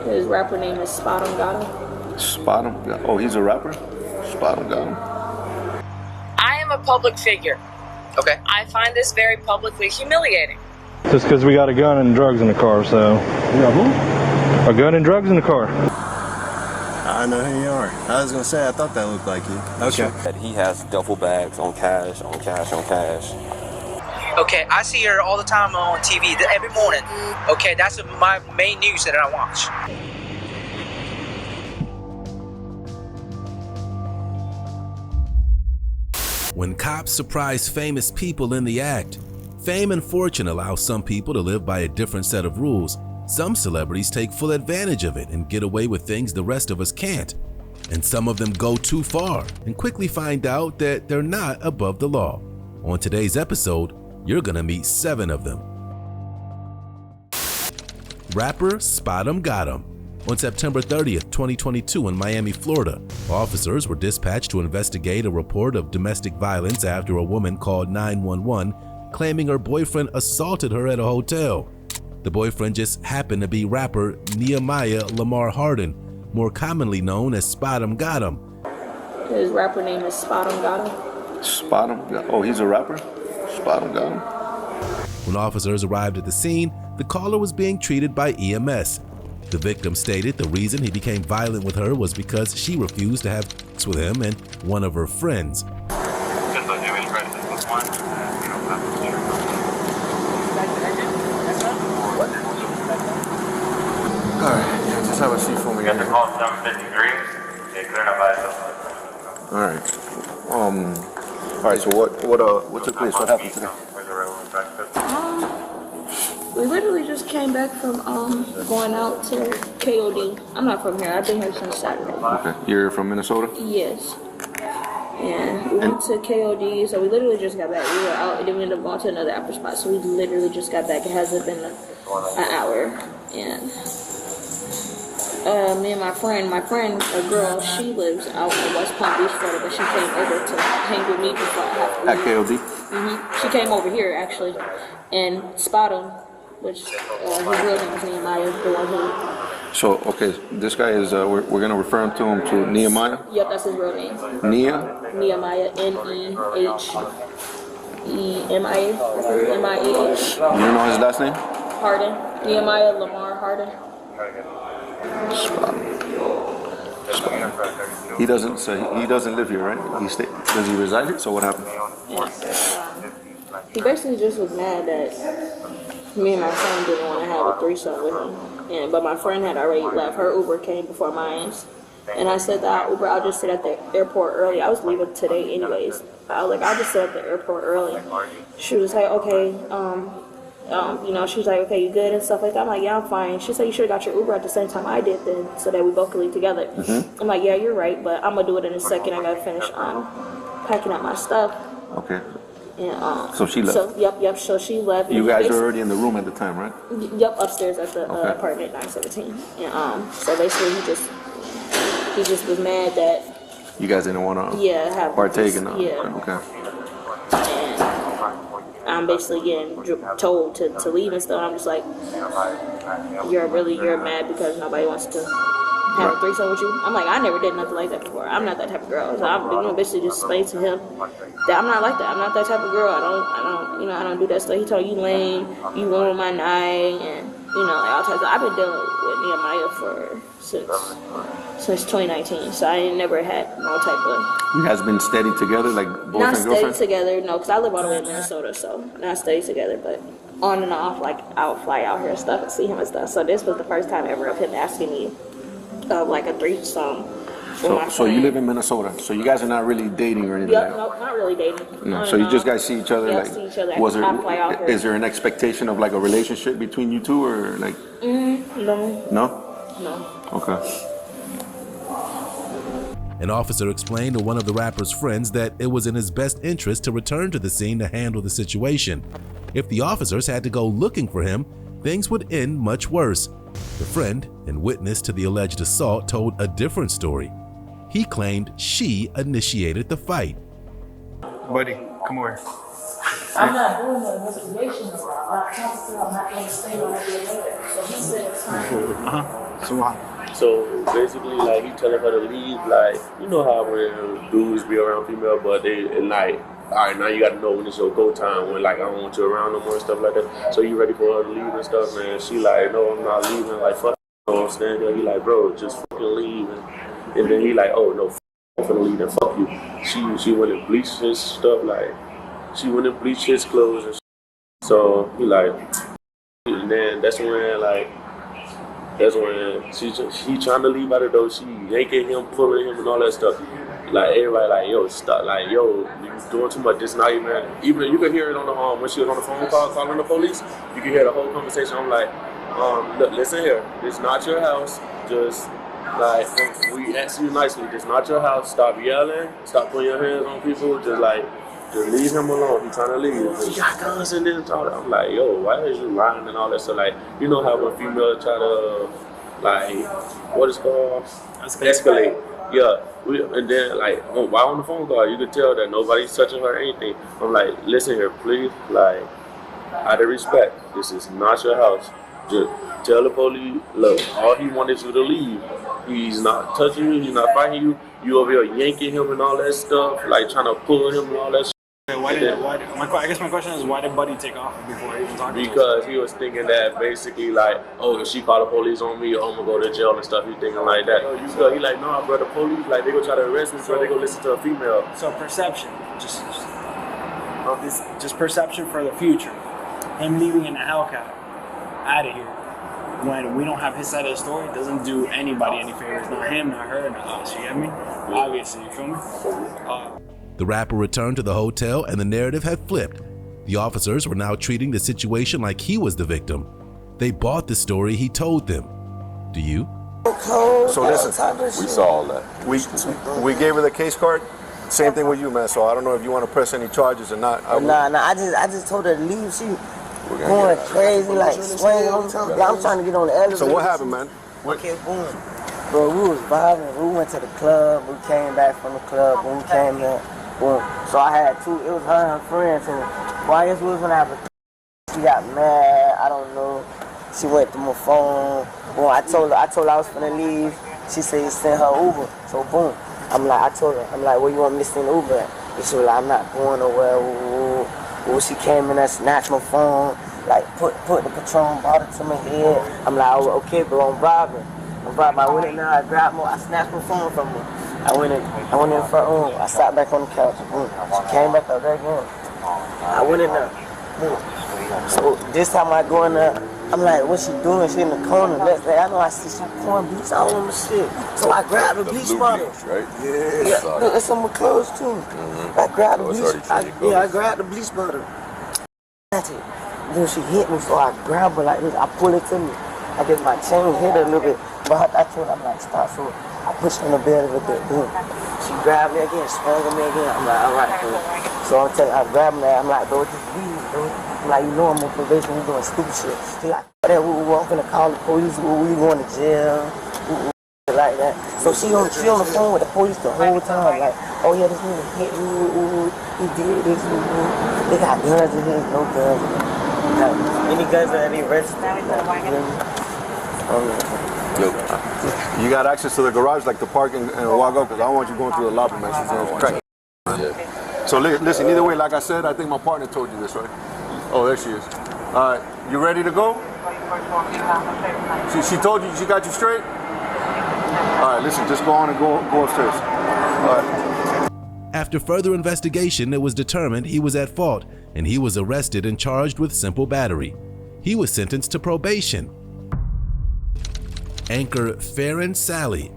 His rapper name is Spot 'em Got 'em. Spot him? Oh, he's a rapper? Spot him, got him. I am a public figure. Okay. I find this very publicly humiliating. Just because we got a gun and drugs in the car, so. You got who? A gun and drugs in the car. I know who you are. I was gonna say, I thought that looked like you. Okay. He has duffel bags on cash, on cash, on cash. Okay, I see her all the time on TV every morning. Okay, that's my main news that I watch. When cops surprise famous people in the act, fame and fortune allow some people to live by a different set of rules. Some celebrities take full advantage of it and get away with things the rest of us can't. And some of them go too far and quickly find out that they're not above the law. On today's episode, you're gonna meet 7 of them. Rapper Spot 'em Got 'em. On September 30th, 2022 in Miami, Florida, officers were dispatched to investigate a report of domestic violence after a woman called 911 claiming her boyfriend assaulted her at a hotel. The boyfriend just happened to be rapper Nehemiah Lamar Harden, more commonly known as Spot 'em Got 'em. His rapper name is Spot 'em Got 'em. Spot him? Oh, he's a rapper? Spot him, got him. When officers arrived at the scene, the caller was being treated by EMS. The victim stated the reason he became violent with her was because she refused to have sex with him and one of her friends. Alright, just have a seat for me. You got the call 753. Yeah, clearing up by itself. Alright, so what took place? What happened today? We literally just came back from going out to KOD. I'm not from here. I've been here since Saturday. Okay, you're from Minnesota? Yes. And we went to KOD, so we literally just got back. We were out, and then we ended up going to another after spot. So we literally just got back. It hasn't been an hour. And me and my friend, a girl, she lives out in West Palm Beach, Florida, but she came over to hang with me before I have to At KOD? She came over here, actually, and Spot 'em, which his real name is Nehemiah, the one who... So, okay, this guy is, we're going to refer him to Nehemiah? Yep, that's his real name. Nehemiah, N-E-H-E-M-I-A, M-I-A-H. You know his last name? Harden, Nehemiah Lamar Harden. Spot him. He doesn't live here, right? Does he reside here? So what happened? He basically just was mad that me and my friend didn't want to have a threesome with him. But my friend had already left. Her Uber came before mine. And I said that Uber, I'll just sit at the airport early. I was leaving today anyways. I was like, I'll just sit at the airport early. She was like, okay, she was like, okay, you good and stuff like that. I'm like, yeah, I'm fine. She said, you should have got your Uber at the same time I did then, so that we both could leave together. I'm like, yeah, you're right, but I'm going to do it in a second. I got to finish packing up my stuff. Okay. And, so she left? So, yep, so she left. You guys were already in the room at the time, right? Yep, upstairs at the apartment 917. And so basically he just was mad that you guys didn't want to partake in that? Okay. And I'm basically getting told to leave and stuff. I'm just like, you're mad because nobody wants to have a threesome with you. I'm like, I never did nothing like that before. I'm not that type of girl. So I'm basically just explain to him that I'm not like that. I'm not that type of girl. I don't do that stuff. He told you lame, you ruined my night, and all types of. I've been dealing with Nehemiah since 2019, so I ain't never had no type of. You guys been steady together, like boyfriend, not girlfriend? steady together, no, because I live all the way in Minnesota, so not steady together, but on and off, like I'll fly out here and stuff and see him and stuff. So this was the first time ever of him asking me like a threesome. So you live in Minnesota, so you guys are not really dating or anything? Yep, no, not really dating. No, so you just guys see each other, see each other. Is there an expectation of like a relationship between you two, or like? No. No? No. Okay. An officer explained to one of the rapper's friends that it was in his best interest to return to the scene to handle the situation. If the officers had to go looking for him, things would end much worse. The friend and witness to the alleged assault told a different story. He claimed she initiated the fight. Buddy, come over. I'm not doing no investigation. I'm not talking to. I'm not going to stay on there. So he said it's fine. So basically, like, he telling her to leave. Like, you know how when dudes be around female, but they at night. All right, now you got to know when it's your go time. When like I don't want you around no more and stuff like that. So you ready for her to leave and stuff, man? She like, no, I'm not leaving. Like, fuck. You know what I'm saying? He like, bro, just fucking leave. And then he like, oh no, I'm finna leave and fuck you. She went and bleached his stuff. Like, she went and bleached his clothes and shit. So he like, and then that's when he trying to leave out of door. She yanking him, pulling him, and all that stuff. Like everybody, like yo, stop, like yo, you doing too much. This not even you could hear it on the when she was on the phone call calling the police. You could hear the whole conversation. I'm like, look, listen here. It's not your house. Just like we ask you nicely. It's not your house. Stop yelling. Stop putting your hands on people. Just leave him alone. He's trying to leave. He got guns and this and all that. I'm like, yo, why is you lying and all that? So like, you know how when females try to like, what is called escalate. Yeah, and then like while on the phone call, you could tell that nobody's touching her or anything. I'm like, listen here, please, like, out of respect, this is not your house. Just tell the police, look, all he wanted you to leave. He's not touching you, he's not fighting you. You over here yanking him and all that stuff, like trying to pull him and all that shit. I guess my question is, why did Buddy take off before he even talked to us? Because he was thinking that basically like, oh, if she called the police on me, I'm gonna go to jail and stuff. He thinking like that. So he like, nah, bro, the police, like, they gonna try to arrest me, so they gonna listen to a female. So perception, just perception for the future. Him leaving in a Hellcat, out of here. When we don't have his side of the story, it doesn't do anybody any favors. Not him, not her, not us. You get me? Obviously, you feel me? The rapper returned to the hotel and the narrative had flipped. The officers were now treating the situation like he was the victim. They bought the story he told them. Do you? So listen, We saw all that. we gave her the case card. Same thing with you, man. So I don't know if you want to press any charges or not. Nah. I just told her to leave. She going crazy, like swinging on the yeah, I'm trying to get on the elevator. So what happened, man? Okay, boom. Bro, we was vibing. We went to the club. We came back from the club. When we came here, boom. So I had two. It was her and her friends. And well, I guess we was gonna have a. She got mad. I don't know. She went through my phone. Boom. I told her I was finna leave. She said send her Uber. So boom. I told her, where you want me to send Uber at? And she was like, I'm not going nowhere. Ooh. She came in and snatched my phone. Like put the Patron bottle to my head. I'm like, oh, okay, bro, I'm robbing. I went in there, I snatched my phone from her. I went in front room. I sat back on the couch. Boom. She came back up there again. I went in there. Boom. So this time I go in there, I'm like, what she doing? She in the corner. I know I see she pouring bleach all on the shit. So I grabbed the bleach bottle. Right? Yeah. Look, it's on my clothes too. I grabbed the bleach. I grabbed the bleach bottle. That's it. Then she hit me, so I grab her like this. I pull it to me. I get my chain hit her a little bit. But I told her, I'm like, stop. So I pushed her in the bed a little bit. Boom. She grabbed me again, swung on me again. I'm like, all right, cool. So I grabbed her. I'm like, bro, just leave, bro. I'm like, you know I'm on probation. We doing stupid shit. She like, I'm gonna call the police. We going to jail. Like that. So she on the phone with the police the whole time. Like, oh yeah, this nigga hit me. He did this. They got guns in here. No guns. Any guns or any registered? You got access to the garage, like the park and walk up, because I don't want you going through the lobby, man. She's going crack. Yeah. So listen, either way, like I said, I think my partner told you this, right? Oh, there she is. All right, you ready to go? She told you, she got you straight? All right, listen, just go on and go upstairs. All right. After further investigation, it was determined he was at fault, and he was arrested and charged with simple battery. He was sentenced to probation. Anchor Farron Sally.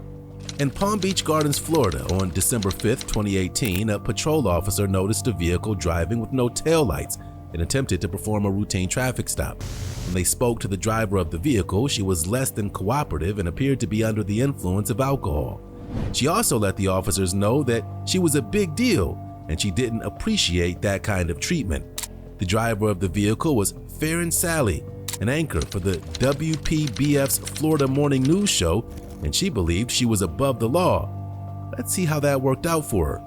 In Palm Beach Gardens, Florida, on December 5th, 2018, a patrol officer noticed a vehicle driving with no taillights and attempted to perform a routine traffic stop. When they spoke to the driver of the vehicle, she was less than cooperative and appeared to be under the influence of alcohol. She also let the officers know that she was a big deal and she didn't appreciate that kind of treatment. The driver of the vehicle was Farron Sally, an anchor for the WPBF's Florida Morning News Show, and she believed she was above the law. Let's see how that worked out for her.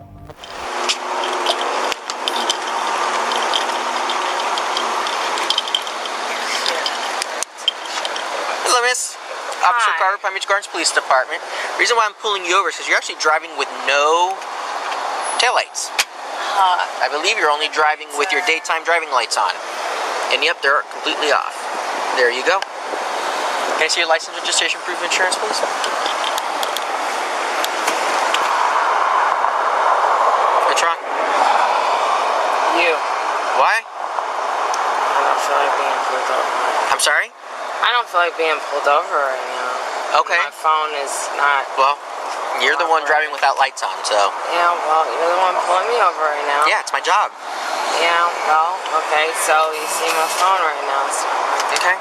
Carver, Palm Beach Gardens Police Department. The reason why I'm pulling you over is because you're actually driving with no taillights. I believe you're only driving with your daytime driving lights on. And yep, they're completely off. There you go. Can I see your license, registration, proof of insurance, please? What's wrong? You. Why? I don't feel like being pulled over. I'm sorry? I don't feel like being pulled over right now. Okay. My phone is not. Well, you're the one driving without lights on, so. Yeah, well, you're the one pulling me over right now. Yeah, it's my job. Yeah, well, okay, so you see my phone right now. So. Okay.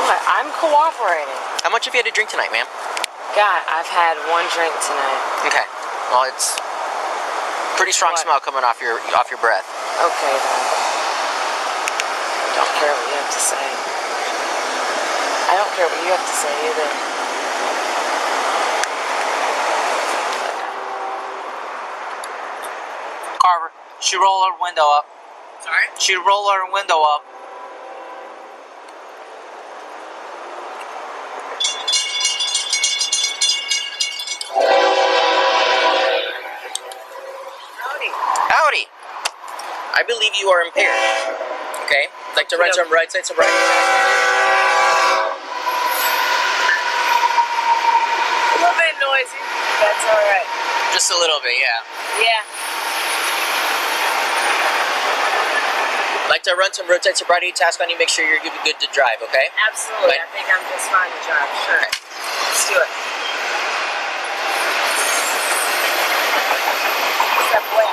What? I'm cooperating. How much have you had to drink tonight, ma'am? God, I've had one drink tonight. Okay. Well, it's pretty strong smell coming off your breath. Okay, then. I don't care what you have to say. I don't care what you have to say either. Carver, she roll her window up. Sorry? She roll her window up. Howdy. Howdy. I believe you are impaired. Okay? I'd like to run some right side sobriety tests. A little bit noisy. That's alright. Just a little bit, yeah. Yeah. I'd like to run some roadside sobriety task on you, make sure you're good to drive, okay? Absolutely. Right. I think I'm just fine to drive. Sure. Okay. Let's do it. Step away.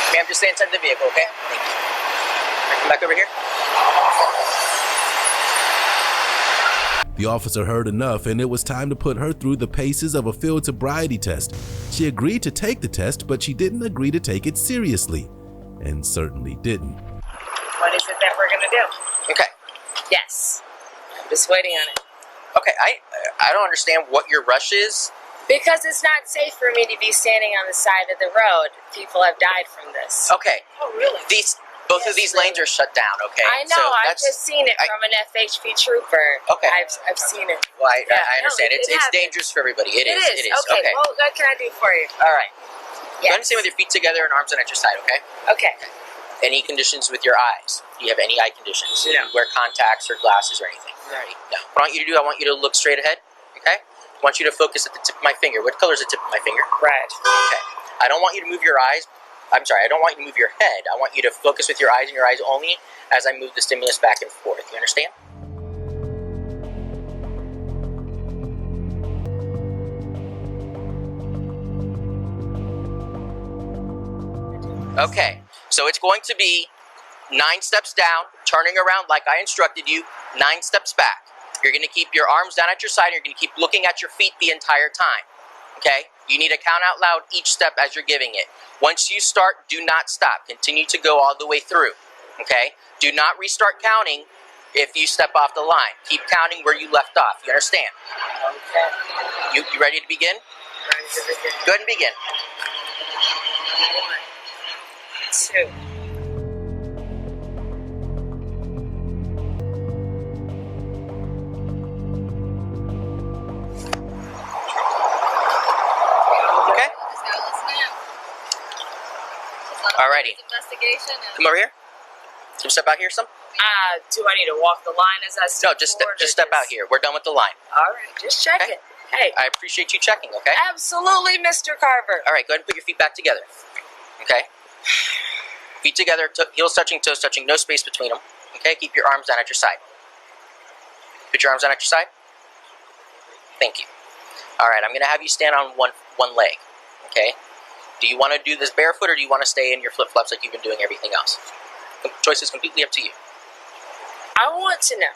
Ma'am, just stay inside the vehicle, okay? Thank you. Come back over here. The officer heard enough, and it was time to put her through the paces of a field sobriety test. She agreed to take the test, but she didn't agree to take it seriously, and certainly didn't. What is it that we're gonna do? Okay. Yes. I'm just waiting on it. Okay, I don't understand what your rush is. Because it's not safe for me to be standing on the side of the road. People have died from this. Okay. Oh, really? Both of these lanes are shut down, okay? I know, So I've just seen it from an FHP trooper. Okay. I've seen it. Well, I understand. No, it's dangerous for everybody. It is. Okay, well, what can I do for you? All right. Yes. Go ahead and stand with your feet together and arms on each side, okay? Okay. Any conditions with your eyes? Do you have any eye conditions? Do you wear contacts or glasses or anything? No. What I want you to do, I want you to look straight ahead, okay? I want you to focus at the tip of my finger. What color is the tip of my finger? Red. Okay. I don't want you to move your eyes. I'm sorry, I don't want you to move your head. I want you to focus with your eyes and your eyes only as I move the stimulus back and forth. You understand? Okay, so it's going to be 9 steps down, turning around like I instructed you, 9 steps back. You're going to keep your arms down at your side, and you're going to keep looking at your feet the entire time. Okay? You need to count out loud each step as you're giving it. Once you start, do not stop. Continue to go all the way through. Okay? Do not restart counting if you step off the line. Keep counting where you left off. You understand? Okay. You ready to begin? Ready to begin. Go ahead and begin. 1, 2. Alrighty. Come over here. Some step out here, some? Do I need to walk the line as I step No, just step out here. We're done with the line. Alright, just check it. Hey. I appreciate you checking, okay? Absolutely, Mr. Carver. Alright, go ahead and put your feet back together. Okay? Feet together, heels touching, toes touching, no space between them. Okay? Keep your arms down at your side. Put your arms down at your side. Thank you. Alright, I'm going to have you stand on one leg. Okay? Do you want to do this barefoot, or do you want to stay in your flip-flops like you've been doing everything else? The choice is completely up to you. I want to know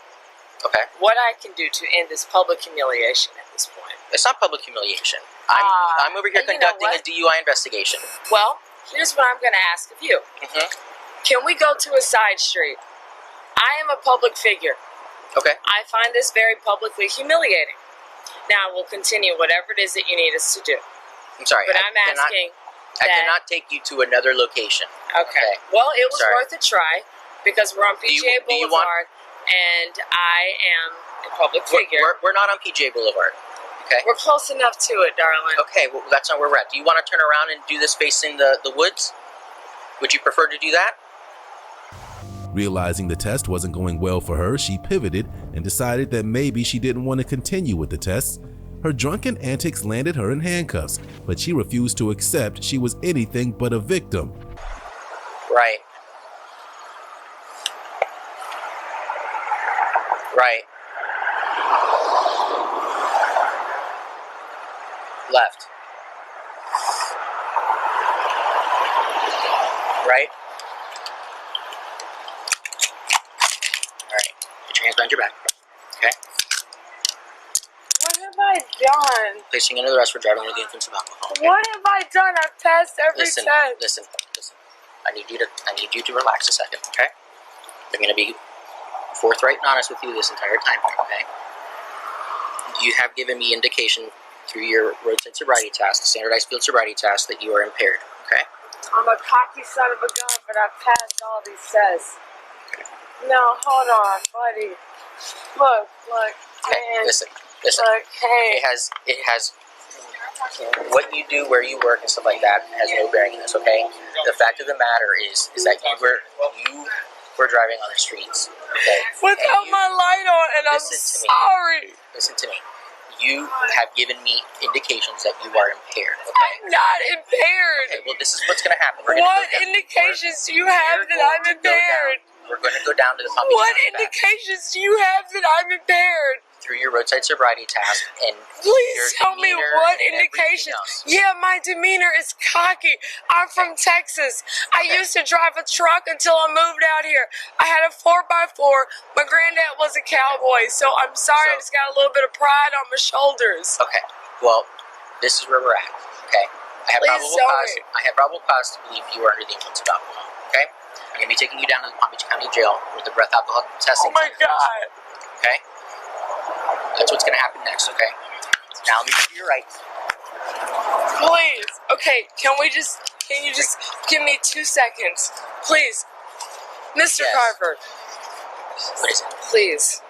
what I can do to end this public humiliation at this point. It's not public humiliation. I'm over here conducting a DUI investigation. Well, here's what I'm going to ask of you. Can we go to a side street? I am a public figure. Okay. I find this very publicly humiliating. Now, we'll continue whatever it is that you need us to do. I'm sorry. But I'm asking, I cannot take you to another location. Okay. Well, it was Sorry. worth a try because we're on Do you- PGA do you Boulevard, and I am a public figure. We're not on PGA Boulevard. Okay. We're close enough to it, darling. Okay, well, that's not where we're at. Do you want to turn around and do this facing the woods? Would you prefer to do that? Realizing the test wasn't going well for her, she pivoted and decided that maybe she didn't want to continue with the tests. Her drunken antics landed her in handcuffs, but she refused to accept she was anything but a victim. Right. Right. Left. Right. All right. Put your hands behind your back. Okay. What have I done? Placing under the arrest for driving under the influence of alcohol. Okay? What have I done? I've passed every Listen, test. listen. I need you to relax a second, okay? I'm gonna be forthright and honest with you this entire time, okay? You have given me indication through your roadside sobriety test, the standardized field sobriety test, that you are impaired, okay? I'm a cocky son of a gun, but I've passed all these tests. No, hold on, buddy. Look, Okay, man. listen. Look, hey. It has what you do, where you work, and stuff like that has no bearing in this, okay? The fact of the matter is that you were driving on the streets, okay? Without my light on, and I'm Listen to me. sorry. Listen to me. You have given me indications that you are impaired, okay? I'm not impaired. Okay, well, this is what's going to happen. We're gonna What go down- indications do you have that I'm impaired? We're going to go down to the Palm Beach What County back indications do you have that I'm impaired? through your roadside sobriety test and Please your tell me demeanor what and everything indications. else. Yeah, my demeanor is cocky. I'm from Texas. I used to drive a truck until I moved out here. I had a 4x4. My granddad was a cowboy, so I'm sorry. I just got a little bit of pride on my shoulders. Okay, well, this is where we're at, okay? I have probable cause to believe you are under the influence of alcohol, okay? I'm going to be taking you down to the Palm Beach County Jail with the breath alcohol testing. Oh my God. Okay? That's what's going to happen next, okay? Now let me to your right. Please. Okay, can you just give me 2 seconds? Please. Mr. Yes. Carver. What is it? Please.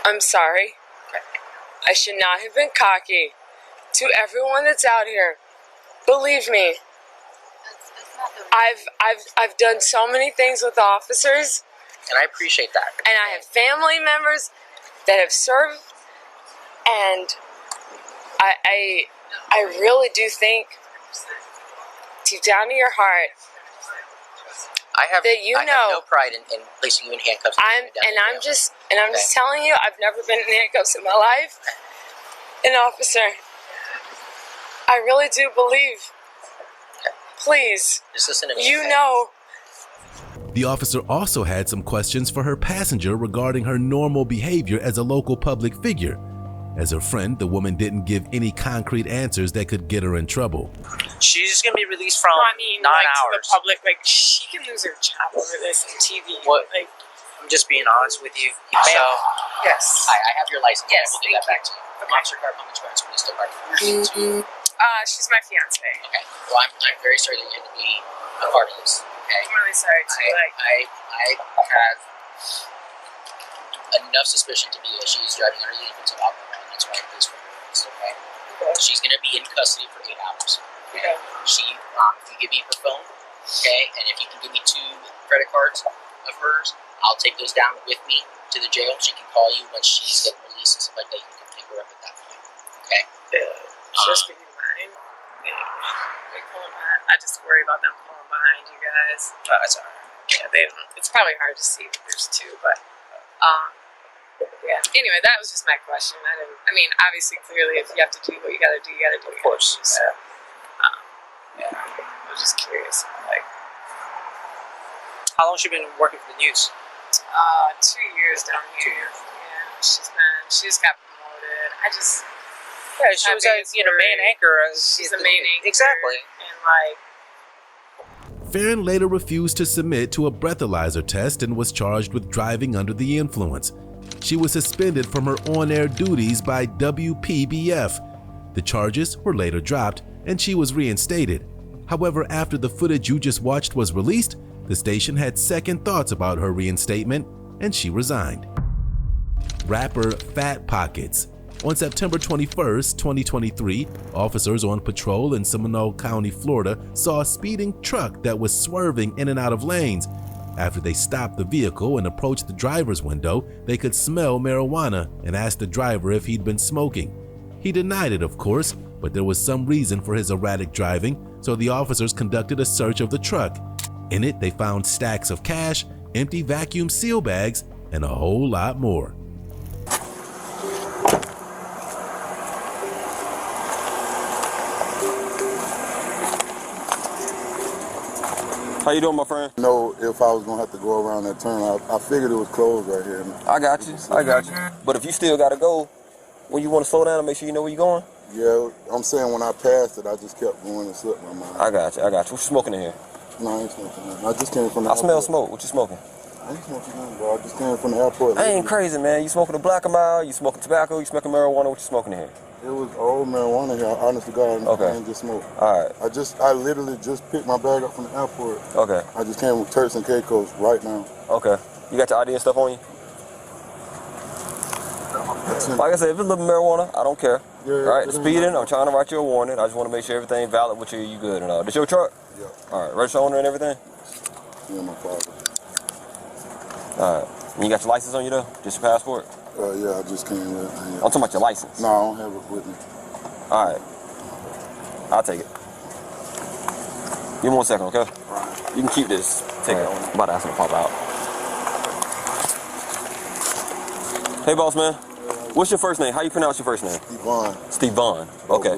I'm sorry. I should not have been cocky. To everyone that's out here, believe me. I've done so many things with officers, And I appreciate that. and I have family members that have served, and I really do think, deep down in your heart, I have that you I have know- no pride in placing you in handcuffs. I'm just telling you, I've never been in handcuffs in my life. An officer, I really do believe. Please, Just listen to me. you okay? know. The officer also had some questions for her passenger regarding her normal behavior as a local public figure. As her friend, the woman didn't give any concrete answers that could get her in trouble. She's just gonna be released from 9 to hours. the public, she can lose her job over this on TV. What? I'm just being honest with you. So, yes. I have your license. Yes, I will give that back to you. Officer Carr, Palm Beach County Police Department. She's my fiance. Okay. Well, I'm very sorry that you had to be a part of this. Okay. I'm really sorry too. I have enough suspicion to be that she's driving under the influence of alcohol, and that's why I placed her on release. Okay. She's going to be in custody for 8 hours. Okay. She, if you give me her phone, okay, and if you can give me 2 credit cards of hers, I'll take those down with me to the jail. She can call you once she's getting released and stuff like that. You can come pick her up at that point. Okay. Just give me mine. I just worry about them pulling behind you guys. that's alright. Yeah, it's probably hard to see that there's 2, but yeah. Anyway, that was just my question. I mean, obviously, clearly, if you have to do what you got to do, you got to do. Of course. So, I was just curious. How long has she been working for the news? 2 years down here. Yeah, she just got promoted. Yeah, she was a main anchor. She's a main anchor. Exactly. And Farron later refused to submit to a breathalyzer test and was charged with driving under the influence. She was suspended from her on-air duties by WPBF. The charges were later dropped and she was reinstated. However, after the footage you just watched was released, the station had second thoughts about her reinstatement and she resigned. Rapper Fat Pockets. On September 21st, 2023, officers on patrol in Seminole County, Florida, saw a speeding truck that was swerving in and out of lanes. After they stopped the vehicle and approached the driver's window, they could smell marijuana and asked the driver if he'd been smoking. He denied it, of course, but there was some reason for his erratic driving, so the officers conducted a search of the truck. In it, they found stacks of cash, empty vacuum seal bags, and a whole lot more. How you doing, my friend? Know if I was gonna have to go around that turn. I figured it was closed right here. I got you. But if you still gotta go, when you want to slow down and make sure you know where you're going. Yeah, I'm saying when I passed it, I just kept going and slipped my mind. I got you. What you smoking in here? No, I ain't smoking nothing. I just came from the I airport. smell smoke. What you smoking? I ain't smoking nothing, bro. I just came from the airport. I ain't crazy, man. You smoking a black and mild? You smoking tobacco? You smoking marijuana? What you smoking in here? It was old marijuana here. Honest to God, Okay. I ain't just smoke. All right. I literally just picked my bag up from the airport. Okay. I just came with Turks and Caicos right now. Okay. You got your ID and stuff on you? Like I said, if it's a little marijuana, I don't care. Yeah, all right, speeding, I'm trying to write you a warning. I just want to make sure everything's valid with you. You good and all. This your truck? Yeah. All right, register owner and everything? Yeah, my father. All right. And you got your license on you though? Just your passport? Yeah, I just came with it. I'm talking about your license. No, I don't have it with me. All right. I'll take it. Give me 1 second, okay? You can keep this ticket on. I'm about to ask him to pop out. Hey, boss man. What's your first name? How you pronounce your first name? Stevon. Okay.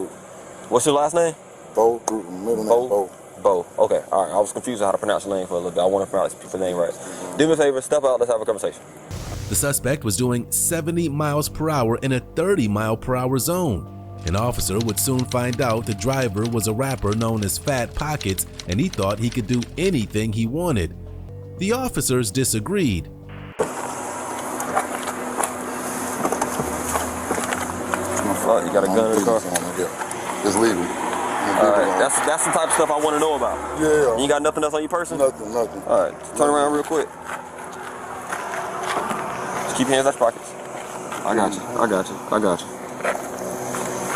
What's your last name? Bo. Middle name Bo. Bo. Okay. All right. I was confused on how to pronounce your name for a little bit. I want to pronounce people's name right. Do me a favor. Step out. Let's have a conversation. The suspect was doing 70 miles per hour in a 30-mile-per-hour zone. An officer would soon find out the driver was a rapper known as Fat Pockets, and he thought he could do anything he wanted. The officers disagreed. You got a gun in the car? It's legal. All right, that's the type of stuff I want to know about. Yeah. You got nothing else on your person? Nothing. All right, turn around real quick. Just keep your hands out your pockets. I got you.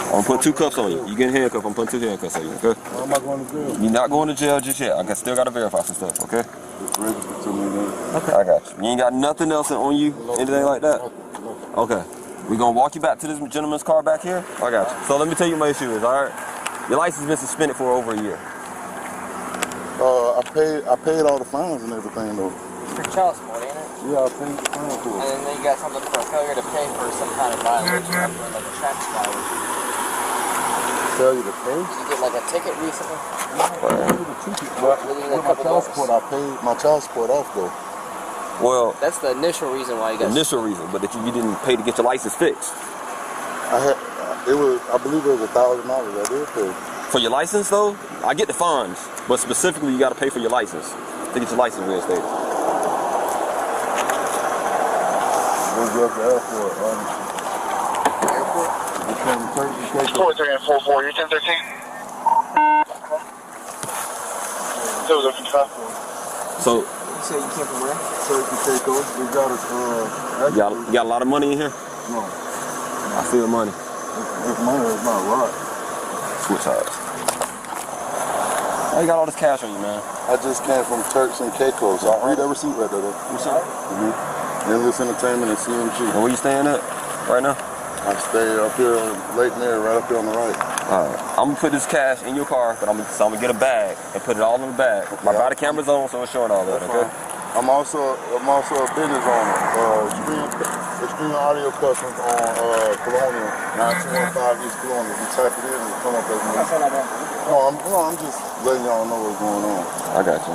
I'm gonna put 2 cuffs on you. You get handcuffed, I'm putting 2 handcuffs on you, okay? Why am I going to jail? You're not going to jail just yet. I still gotta verify some stuff, okay? Register to me then. Okay. I got you. You ain't got nothing else on you? Anything like that? Okay. We're gonna walk you back to this gentleman's car back here. I got you. So let me tell you what my issue is, all right? Your license has been suspended for over a year. I paid all the fines and everything though. For child support, ain't it? Yeah, I paid the fine for it. And then you got something for failure to pay for some kind of violation, like a traffic violation. Failure to pay? Did you get like a ticket recently? With my child support, I paid my child support off though. Well, that's the initial reason why you got. Initial reason, but that you didn't pay to get your license fixed. I believe it was $1,000. I did pay. For your license though, I get the fines, but specifically you got to pay for your license to get your license reinstated. We'll go to the airport. Airport? We came to Turks and Caicos. 43 and 44, you're 1013? So. You said you came from where? Turks and Caicos. We got us. You got a lot of money in here? No. I feel money. It's money. It's not a lot. Switch sides. Why you got all this cash on you, man? I just came from Turks and Caicos. I read that receipt right there, though. Endless Entertainment and CMG. And where you staying at right now? I stay up here on Lake Mary, right up here on the right. Alright. I'm gonna put this cash in your car, but I'm gonna get a bag and put it all in the bag. My body camera's on, so it's showing all that, okay? I'm also a business owner. Extreme Audio Customs on Colonial, 9215 East Colonial. You type it in and come up as me. No, I'm just letting y'all know what's going on. I got you.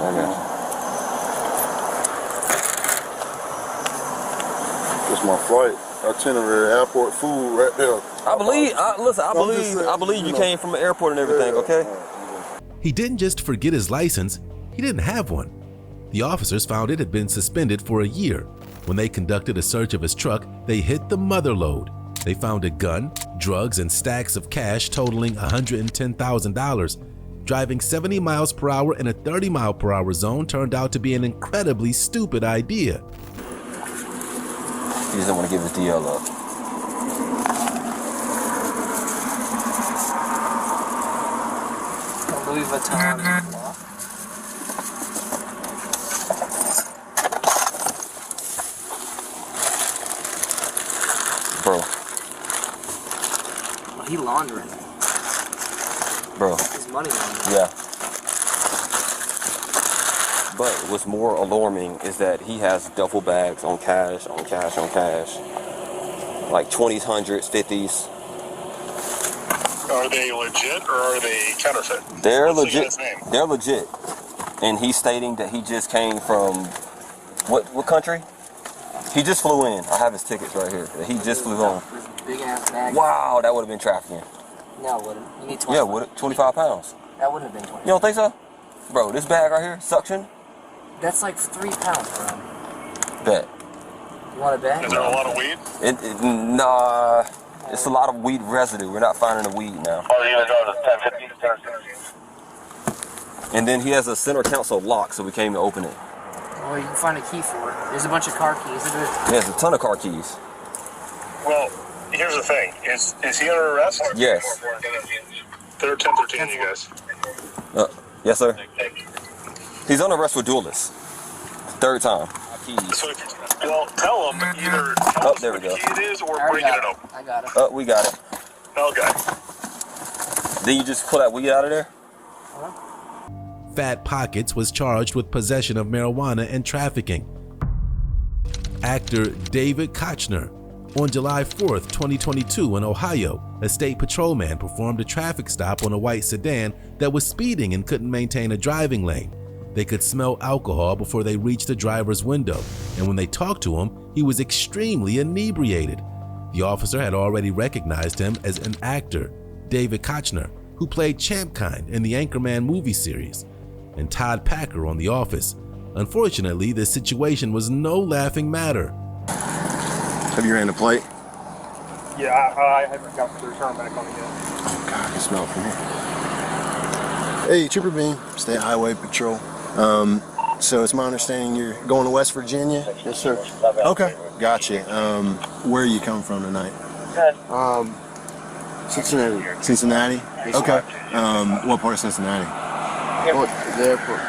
It's my flight itinerary, airport food right there. I believe you came from the airport and everything, okay? He didn't just forget his license, he didn't have one. The officers found it had been suspended for a year. When they conducted a search of his truck, they hit the mother lode. They found a gun, drugs and stacks of cash totaling $110,000. Driving 70 miles per hour in a 30 mile per hour zone turned out to be an incredibly stupid idea. He doesn't want to give his DL up. Louis Vuitton. Bro. Oh, he laundering. Bro. He's money laundering. Yeah. But what's more alarming is that he has duffel bags on cash, on cash, on cash. Like 20s, 100s, 50s. Are they legit or are they counterfeit? They're What's the legit. guy's name? They're legit. And he's stating that he just came from what country? He just flew in. I have his tickets right here. He just flew on. Big ass bag. Wow, that would have been trafficking. No, it wouldn't. You need 20. Yeah, would it? 25 pounds. That wouldn't have been 20. You don't think so? Bro, this bag right here, suction. That's like 3 pounds, bro. Bet. You want a bag? Is there a lot of weed? Nah, it's a lot of weed residue. We're not finding the weed now. Are you going to drive this 1050? And then he has a center console lock, so we can't even open it. Oh, you can find a key for it. There's a bunch of car keys. He has a ton of car keys. Well, here's the thing. Is he under arrest? Yes. They're 1013, you guys. Yes, sir. He's on arrest with duelists. Third time. So well, tell him either tell us there we what go. key it is or bring it up. I got it. We got it. Okay. Then you just pull that weed out of there? Fat Pockets was charged with possession of marijuana and trafficking. Actor David Kochner. On July 4th, 2022 in Ohio, a state patrolman performed a traffic stop on a white sedan that was speeding and couldn't maintain a driving lane. They could smell alcohol before they reached the driver's window, and when they talked to him, he was extremely inebriated. The officer had already recognized him as an actor, David Kochner, who played Champ Kind in the Anchorman movie series, and Todd Packer on The Office. Unfortunately, this situation was no laughing matter. Have you ran the plate? Yeah, I haven't got the return back on it yet. Oh God, I can smell it from here. Hey, Trooper Bean, State Highway Patrol. So it's my understanding you're going to West Virginia? Yes, sir. Okay, gotcha. Where are you coming from tonight? Cincinnati. Cincinnati? Okay. What part of Cincinnati? The airport.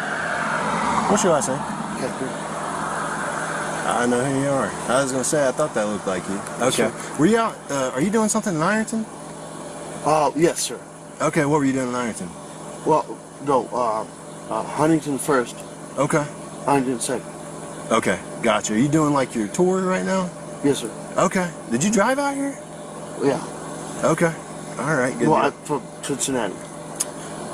What's your last name? Kepler. I know who you are. I was gonna say I thought that looked like you. Okay. Were you out? Are you doing something in Ironton? Yes, sir. Okay. What were you doing in Ironton? Well, no. Huntington first. Okay. Huntington second. Okay. Gotcha. Are you doing like your tour right now? Yes, sir. Okay. Did you drive out here? Yeah. Okay. All right. Good. Well, I'm from Cincinnati.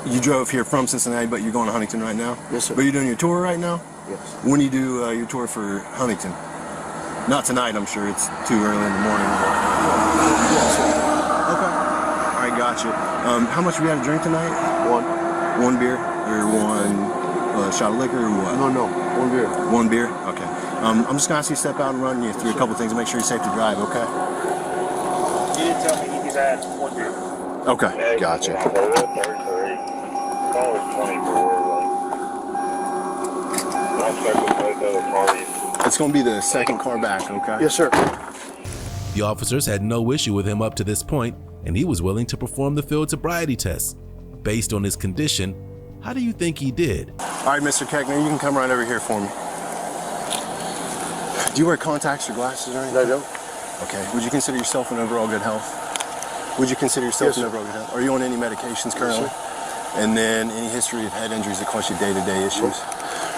You drove here from Cincinnati, but you're going to Huntington right now? Yes, sir. But you're doing your tour right now? Yes. When do you do your tour for Huntington? Not tonight, I'm sure. It's too early in the morning. Yes, sir. Okay. All right, gotcha. How much we had to drink tonight? One beer? Or one shot of liquor or what? No. One beer. One beer? Okay. I'm just going to ask you to step out and run you through a couple things to make sure you're safe to drive, okay? You didn't tell me he's had one beer. Okay, gotcha. It's going to be the second car back, okay? Yes, sir. The officers had no issue with him up to this point, and he was willing to perform the field sobriety test. Based on his condition, how do you think he did? All right, Mr. Keckner, you can come right over here for me. Do you wear contacts or glasses or anything? I don't. Okay. Would you consider yourself in overall good health? Would you consider yourself in overall good health? Are you on any medications currently? Yes, sir. And then any history of head injuries that cause you day-to-day issues?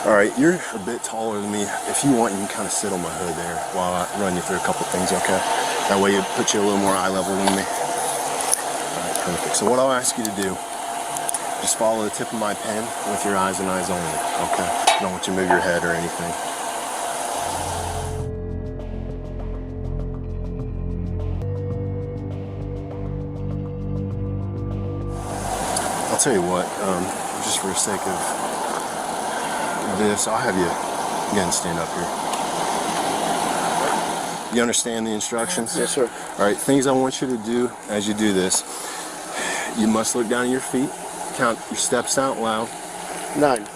All right, you're a bit taller than me. If you want, you can kind of sit on my hood there while I run you through a couple things, okay? That way it puts you a little more eye level than me. All right, perfect. So what I'll ask you to do, just follow the tip of my pen with your eyes and eyes only, okay? I don't want you to move your head or anything. I'll tell you what, just for the sake of this, I'll have you again stand up here. You understand the instructions? Yes, sir. All right, things I want you to do as you do this. You must look down at your feet, count your steps out loud. 9.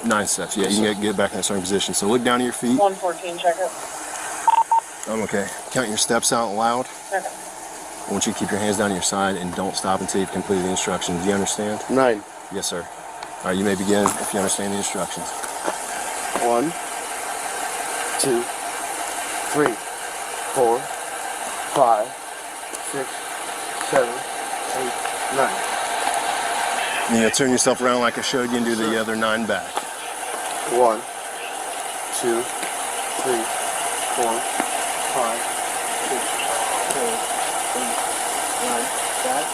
9 steps, yeah, you can get back in a certain position. So look down at your feet. 114, check it. I'm okay. Count your steps out loud. Okay. I want you to keep your hands down your side and don't stop until you've completed the instructions. Do you understand? 9. Yes, sir. All right, you may begin if you understand the instructions. 1, 2, 3, 4, 5, 6, 7, 8, 9. And you'll turn yourself around like I showed you and do the other 9 back. 1, 2, 3, 4, 5, 6, 7, 8, 9. Back.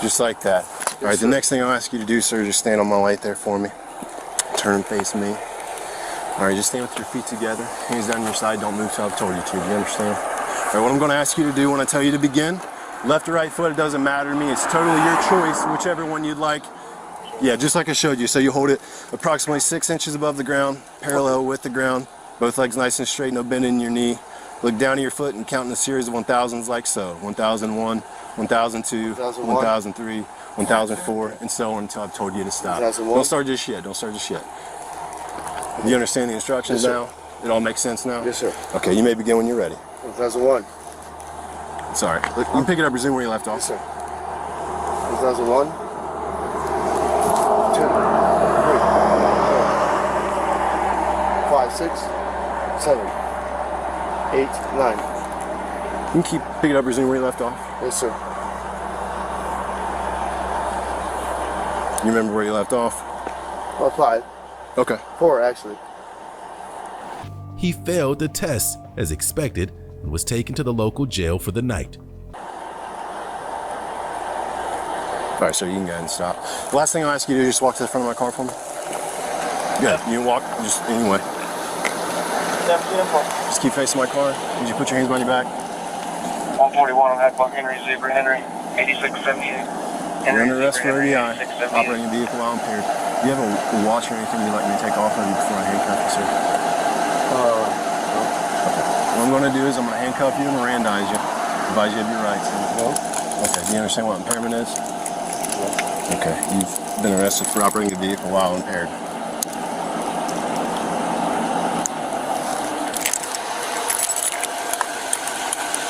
Just like that. All right, the next thing I'll ask you to do, sir, is just stand on my light there for me. Turn and face me. All right, just stand with your feet together. Hands down your side, don't move till I've told you to. Do you understand? All right, what I'm gonna ask you to do when I tell you to begin, left or right foot, it doesn't matter to me. It's totally your choice, whichever one you'd like. Yeah, just like I showed you. So you hold it approximately 6 inches above the ground, parallel with the ground. Both legs nice and straight, no bend in your knee. Look down at your foot and count in a series of 1000s like so. 1001, 1002, 1003, 1004, and so on until I've told you to stop. 1001. Don't start just yet. Don't start just yet. Do you understand the instructions Yes, now? It all makes sense now? Yes, sir. Okay, you may begin when you're ready. 1001. Sorry. You can pick it up, resume where you left off. Yes, sir. 1001. 2, 3, 4, 5, 6, 7, 8, 9. You can pick it up, resume where you left off. Yes, sir. You remember where you left off? Well, 5. Okay. 4, actually. He failed the test as expected and was taken to the local jail for the night. All right, so you can go ahead and stop. The last thing I'll ask you to do is just walk to the front of my car for me. Good. You can walk just anyway. Just keep facing my car. Did you put your hands behind your back? 141 on Hacklock Henry, Zebra Henry, 8678. You're under arrest for ODI, operating a vehicle while impaired. Do you have a watch or anything you'd like me to take off of you before I handcuff you, sir? Okay. What I'm going to do is I'm going to handcuff you and Mirandize you, advise you of your rights. Okay, do you understand what impairment is? Okay, you've been arrested for operating a vehicle while impaired.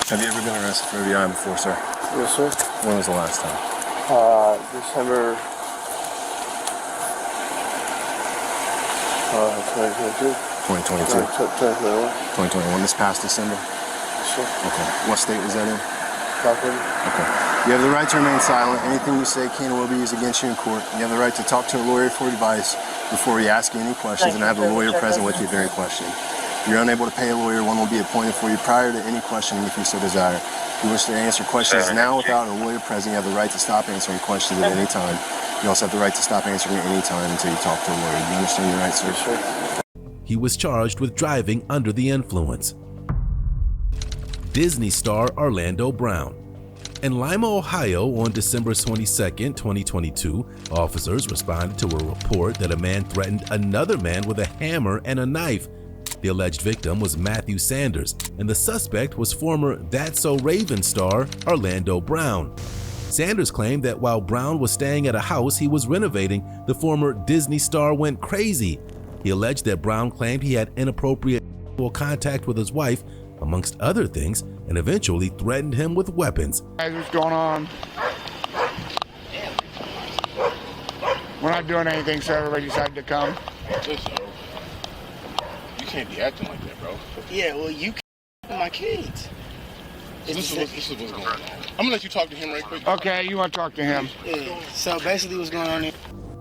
Have you ever been arrested for ODI before, sir? Yes, sir. When was the last time? December 2022. 2022. 2021, this past December? Sure. Okay. What state was that in? California. Okay. You have the right to remain silent. Anything you say can or will be used against you in court. You have the right to talk to a lawyer for advice before we ask you any questions and have a lawyer present with you during questioning. If you're unable to pay a lawyer, one will be appointed for you prior to any questioning if you so desire. If you wish to answer questions now without a lawyer present, you have the right to stop answering questions at any time. You also have the right to stop answering at any time until you talk to a lawyer. Do you understand your rights, sir? Sure. He was charged with driving under the influence. Disney star Orlando Brown. In Lima, Ohio, on December 22, 2022, officers responded to a report that a man threatened another man with a hammer and a knife. The alleged victim was Matthew Sanders, and the suspect was former That's So Raven star Orlando Brown. Sanders claimed that while Brown was staying at a house he was renovating, the former Disney star went crazy. He alleged that Brown claimed he had inappropriate sexual contact with his wife, amongst other things, and eventually threatened him with weapons. Hey, what's going on? We're not doing anything, so everybody decided to come. Listen, bro. You can't be acting like that, bro. Yeah, well, you can't my kids. This is what's going on. I'm gonna let you talk to him right quick. Okay, you want to talk to him? Yeah, so basically what's going on here.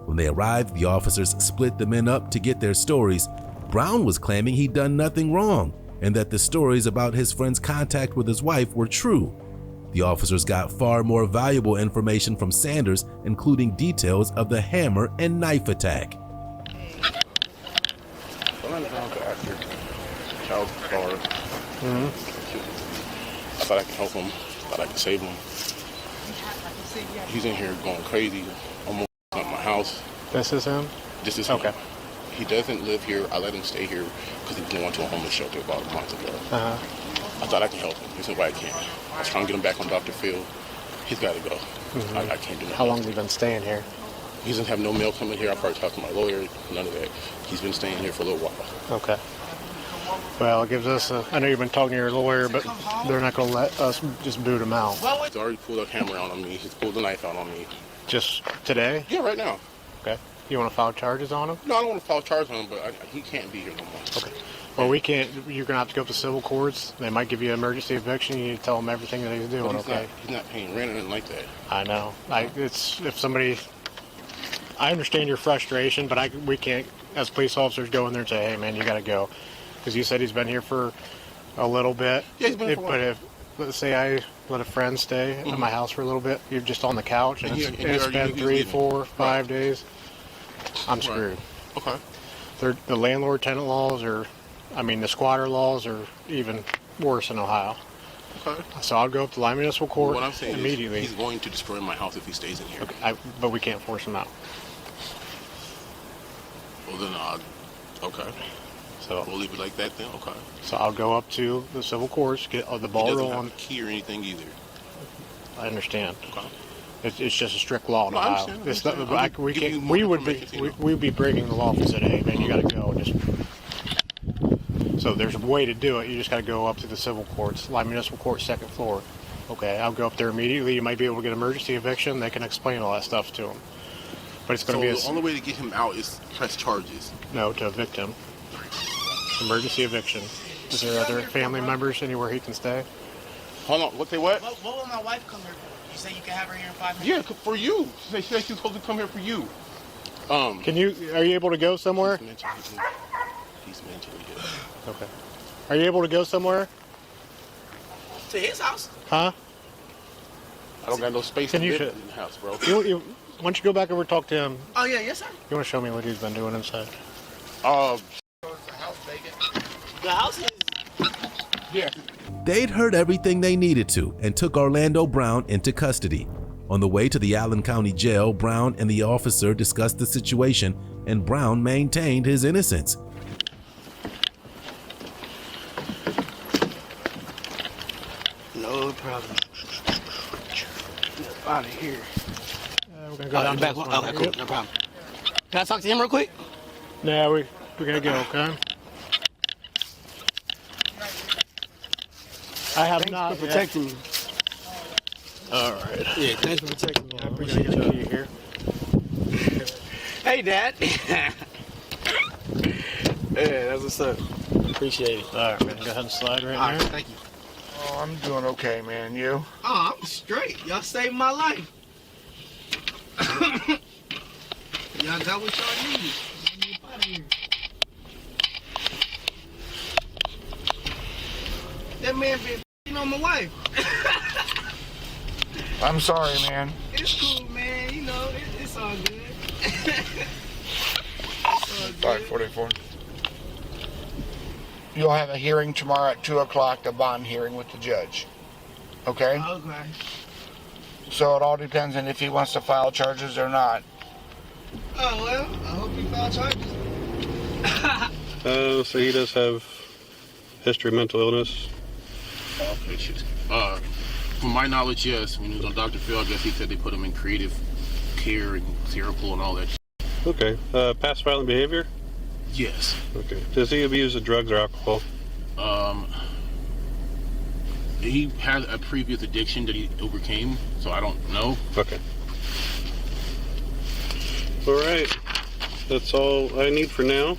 When they arrived, the officers split the men up to get their stories. Brown was claiming he'd done nothing wrong, and that the stories about his friend's contact with his wife were true. The officers got far more valuable information from Sanders, including details of the hammer and knife attack. Child car. I thought I could help him. I thought I could save him. He's in here going crazy, almost at my house. This is him? This is okay. him. He doesn't live here. I let him stay here because he was going to a homeless shelter about a month ago. I thought I could help him. There's no way I can't. I was trying to get him back on Dr. Phil. He's got to go. I can't do nothing. How long have you been staying here? He doesn't have no mail coming here. I probably talked to my lawyer. None of that. He's been staying here for a little while. Okay. Well, it gives us I know you've been talking to your lawyer, but they're not going to let us just boot him out. He's already pulled a hammer out on me. He's pulled a knife out on me. Just today? Yeah, right now. Okay. You want to file charges on him? No, I don't want to file charges on him, but he can't be here no more. Okay. Well, we can't. You're going to have to go to civil courts. They might give you an emergency eviction. You need to tell them everything that he's doing, okay? He's not paying rent or anything like that. I know. If somebody... I understand your frustration, but we can't, as police officers, go in there and say, hey, man, you got to go. Because you said he's been here for a little bit. Yeah, he's been here for a while. But if, let's say I let a friend stay at my house for a little bit, you're just on the couch, and it's been 3, 4, 5 days, I'm screwed. Okay. The landlord-tenant laws the squatter laws are even worse in Ohio. Okay. So I'll go up to Lyon Municipal Court What I'm saying immediately. is he's going to destroy my house if he stays in here. Okay, but we can't force him out. Well, then, okay. So we'll leave it like that then? Okay. So I'll go up to the civil courts, get the ball rolling. He doesn't have a key or anything either. I understand. Okay. It's just a strict law in No, I Ohio. understand. It's not, we'd be breaking the law if we said, hey, man, you got to go. So there's a way to do it. You just got to go up to the civil courts, Lyon Municipal Court, 2nd floor. Okay, I'll go up there immediately. You might be able to get emergency eviction. They can explain all that stuff to him. But it's going to be the only way to get him out is press charges. No, to evict him. Emergency eviction. Is there other family members anywhere he can stay? Hold on. What? What will my wife come here for? You say you can have her here in 5 minutes? Yeah, for you. She said she's supposed to come here for you. Are you able to go somewhere? He's mentally ill. Okay. Are you able to go somewhere? To his house? Huh? I don't got no space to live in the house, bro. Why don't you go back over and talk to him? Oh, yeah, yes, sir. You want to show me what he's been doing inside? The house is... Yeah. They'd heard everything they needed to and took Orlando Brown into custody. On the way to the Allen County Jail, Brown and the officer discussed the situation, and Brown maintained his innocence. No problem. Get out of here. We're gonna go down back. this Okay, one. cool. No problem. Can I talk to him real quick? Yeah, we're gonna go, okay? I have not for protecting me. All right. Yeah, thanks for protecting me. I We're appreciate gonna get you you here. Hey, Dad. Yeah, that's what's up. Appreciate it. All right, man. Go ahead and slide right All there. right, thank you. Oh, I'm doing okay, man. You? Oh, I'm straight. Y'all saved my life. Y'all got what y'all needed. Get me up out of here. That man been f***ing on my wife. I'm sorry, man. It's cool, man. You know, it's all good. It's all good. 544. You'll have a hearing tomorrow at 2 o'clock, the bond hearing with the judge. Okay? Okay. So it all depends on if he wants to file charges or not. Oh, well, I hope you file charges. So he does have history of mental illness. From my knowledge, yes. When he was on Dr. Phil, I guess he said they put him in creative care and therapy and all that. Okay. Past violent behavior? Yes. Okay. Does he abuse of drugs or alcohol? He had a previous addiction that he overcame, so I don't know. Okay. All right. That's all I need for now.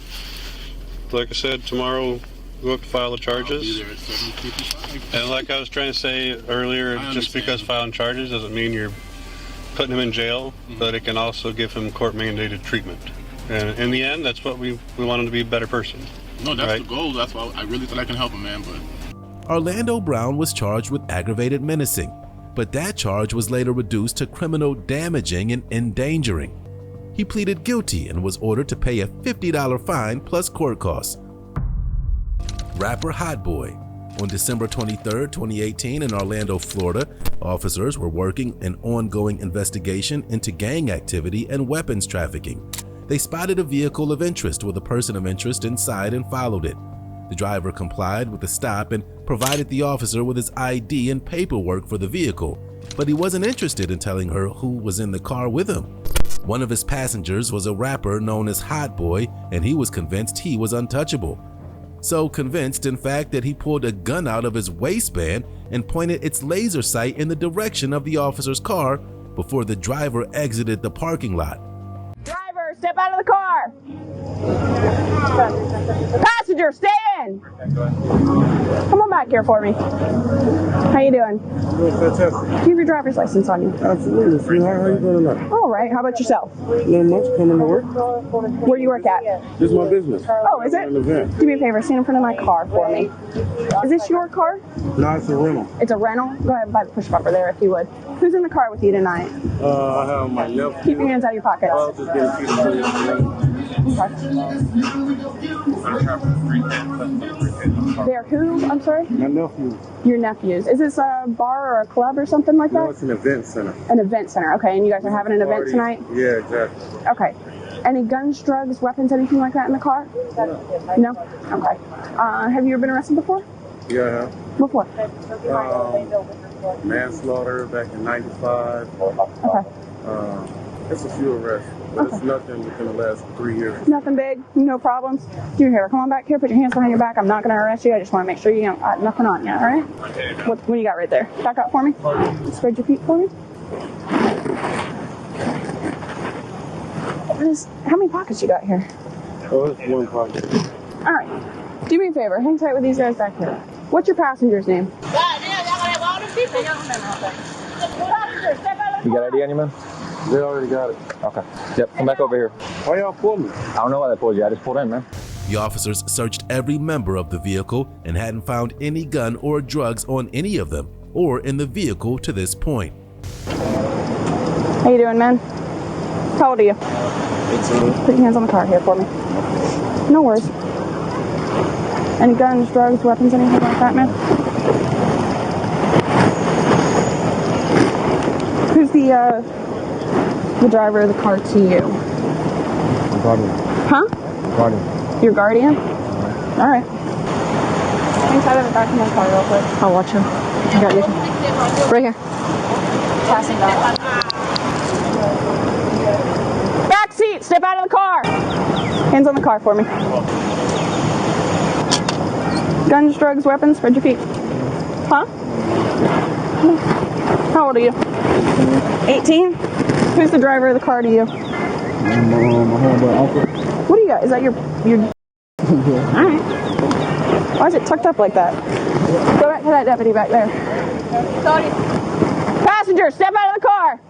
Like I said, tomorrow we'll have to file the charges. I'll be there at 7:55. And like I was trying to say earlier, just because filing charges doesn't mean you're putting him in jail, but it can also give him court-mandated treatment. And in the end, that's what we want him to be a better person. No, that's right? the goal. That's why I really thought I can help him, man. But Orlando Brown was charged with aggravated menacing, but that charge was later reduced to criminal damaging and endangering. He pleaded guilty and was ordered to pay a $50 fine plus court costs. Rapper Hot Boy. On December 23, 2018 in Orlando, Florida, officers were working an ongoing investigation into gang activity and weapons trafficking. They spotted a vehicle of interest with a person of interest inside and followed it. The driver complied with the stop and provided the officer with his ID and paperwork for the vehicle, but he wasn't interested in telling her who was in the car with him. One of his passengers was a rapper known as Hot Boy, and he was convinced he was untouchable. So convinced, in fact, that he pulled a gun out of his waistband and pointed its laser sight in the direction of the officer's car before the driver exited the parking lot. Driver, step out of the car. Passenger, stay in. Come on back here for me. How you doing? Fantastic. Do you have your driver's license on you? Absolutely, sweetheart. How you doing tonight? All right. How about yourself? Not much. Coming to work. Where do you work at? This is my business. Oh, is it? An event. Do me a favor. Stand in front of my car for me. Is this your car? No, it's a rental. It's a rental? Go ahead and buy the push bumper there if you would. Who's in the car with you tonight? I have my left. Keep your hands out of your pockets. I'll just get a few They're who? I'm sorry? My nephew. Your nephews. Is this a bar or a club or something like that? No, it's an event center. An event center. Okay, and you guys are having an event tonight? Yeah, exactly. Okay. Any guns, drugs, weapons, anything like that in the car? No? Okay. Have you ever been arrested before? Yeah, I have. Before? Manslaughter back in '95. Okay. It's a few arrests, but it's nothing within the last 3 years. Nothing big, no problems. Do your hair. Come on back here, put your hands behind your back. I'm not going to arrest you. I just want to make sure you don't got nothing on you, all right? What do you got right there? Back up for me. Spread your feet for me. How many pockets you got here? Oh, it's one pocket. All right. Do me a favor. Hang tight with these guys back here. What's your passenger's name? You got ID on you, man? They already got it. Okay. Yep, come back over here. Why y'all pulled me? I don't know why they pulled you. I just pulled in, man. The officers searched every member of the vehicle and hadn't found any gun or drugs on any of them or in the vehicle to this point. How you doing, man? How old are you? 18. Put your hands on the car here for me. No worries. Any guns, drugs, weapons, anything like that, man? Who's the driver of the car to you? My guardian. Huh? Guardian. Your guardian? All right. Hang tight on the back of my car real quick. I'll watch him. I got you. Right here. Passing back. Back seat! Step out of the car! Hands on the car for me. Guns, drugs, weapons, spread your feet. Huh? How old are you? 18? Who's the driver of the car to you? My homeboy uncle. What do you got? Is that your Alright. Why is it tucked up like that? Go back to that deputy back there. Passenger, step out of the car!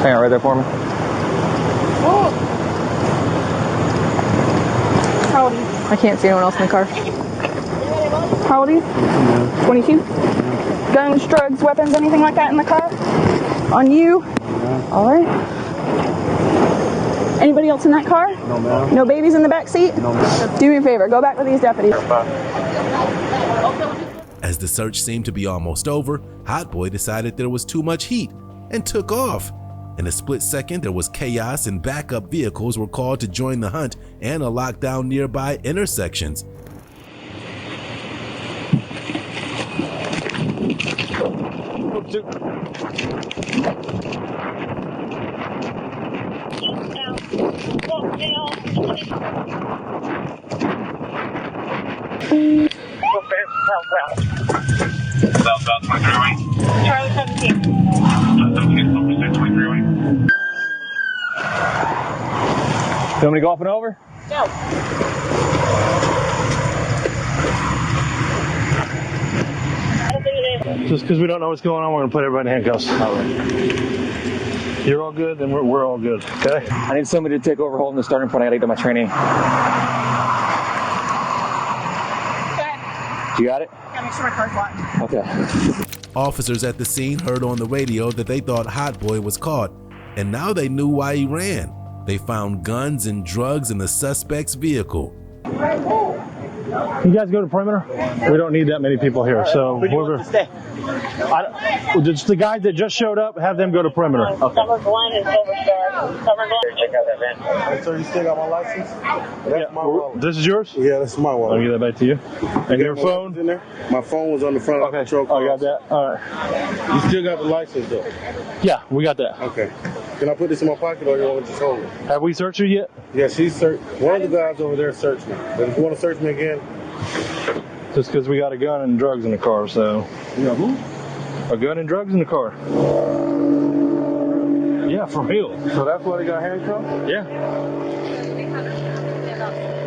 Hang on right there for me. How old are you? I can't see anyone else in the car. How old are you? 22? Guns, drugs, weapons, anything like that in the car? On you? Alright. Anybody else in that car? No, ma'am. No babies in the back seat? No, ma'am. Do me a favor, go back with these deputies. As the search seemed to be almost over, Hot Boy decided there was too much heat and took off. In a split second, there was chaos and backup vehicles were called to join the hunt and a lockdown nearby intersections. Southbound 23 away. Charlie 17. 23 away. You want me to go up and over? No. Just because we don't know what's going on, we're going to put everybody in handcuffs. All right. You're all good, then we're all good, okay? I need somebody to take over holding the starting point. I got to get to my training. You got it? Yeah, make sure my car's locked. Okay. Officers at the scene heard on the radio that they thought Hot Boy was caught, and now they knew why he ran. They found guns and drugs in the suspect's vehicle. You guys go to perimeter? We don't need that many people here. So whoever, just the guys that just showed up, have them go to perimeter. Okay. Covered one is Overstar. Covered one. Check out that van. So you still got my license? That's my wallet. This is yours? Yeah, that's my wallet. I'll give that back to you. And your phone? In there? My phone was on the front of the patrol car. I got that. All right. You still got the license though? Yeah, we got that. Okay. Can I put this in my pocket or you want me to hold it? Have we searched you yet? Yeah, she searched. One of the guys over there searched me. But if you want to search me again, just because we got a gun and drugs in the car, so. You got who? A gun and drugs in the car. Yeah, for real. So that's why they got handcuffed? Yeah.